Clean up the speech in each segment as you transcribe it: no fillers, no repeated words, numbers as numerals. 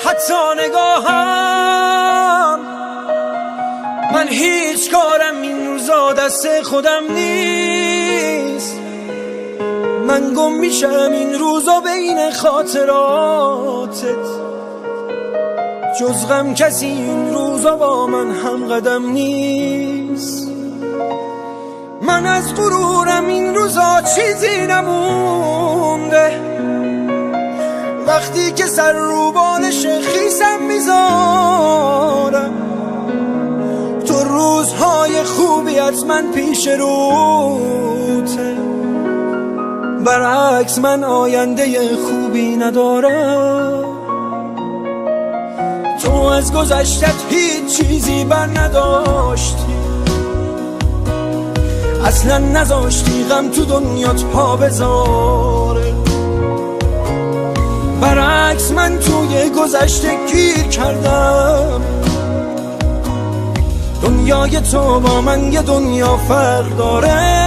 حتی نگاهم. من هیچ کارم این روزا دست خودم نیست. من گم میشم این روزا بین خاطراتت، جز غم کسی این روزا با من هم قدم نیست. من از غرورم این روزا چیزی نمونده، وقتی که سر رو بالش خیسم میذارم. تو روزهای خوبیت من پیش روته، برعکس من آینده خوبی ندارم. تو از گذشتت هیچ چیزی بر نداشتی، اصلا نذاشتی غم تو دنیات پا بذاره. برعکس من توی گذشته گیر کردم. دنیای تو با من یه دنیا فرق داره.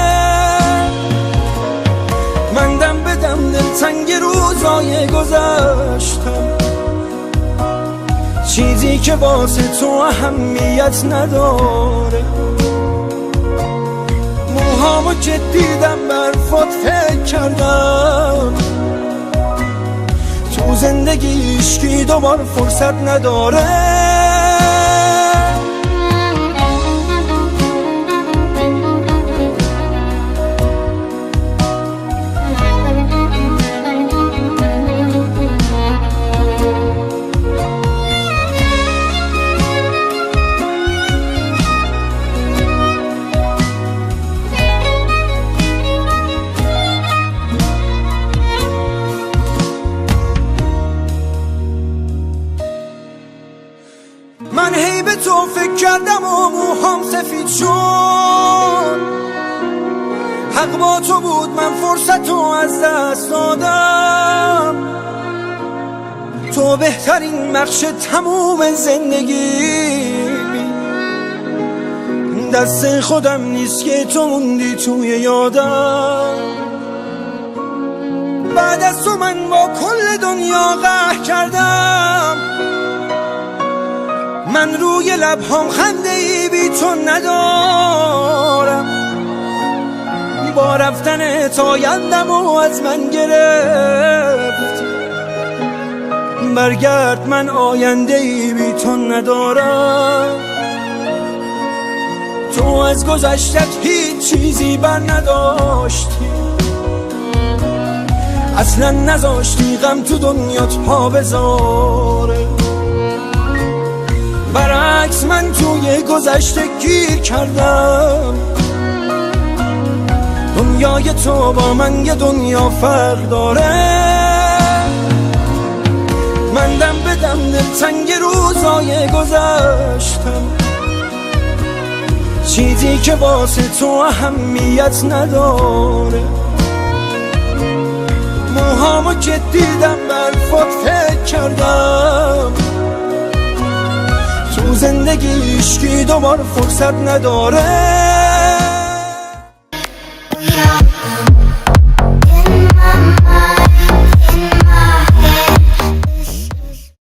من دم به دم دلتنگ روزای گذشتم، چیزی که واسه تو اهمیت نداره. موهامو که دیدم برفات فکر کردم، تو زندگی عشقی دوبار فرصت نداره. من هی به تو فکر کردم و موهام سفید شد. حق با تو بود، من فرصتو از دست دادم. تو بهترین بخش تموم زندگی، دست خودم نیست که تو موندی توی یادم. بعد از تو من با کل دنیا قهر کردم. من روی لبهام خنده ای بی تو ندارم. با رفتن آیندم و از من گرفت. برگرد، من آینده ای بی تو ندارم. تو از گذشتت هیچ چیزی بر نداشتی، اصلا نذاشتی غم تو دنیات پا بذاره. برعکس من توی گذشته گیر کردم. دنیای تو با من یه دنیا فرق داره. من دم به دم دلتنگ روزای گذشتم، چیزی که واسه تو اهمیت نداره. موهامو که دیدم برفات فکر کردم، تو زندگی عشقی دوبار فرصت نداره.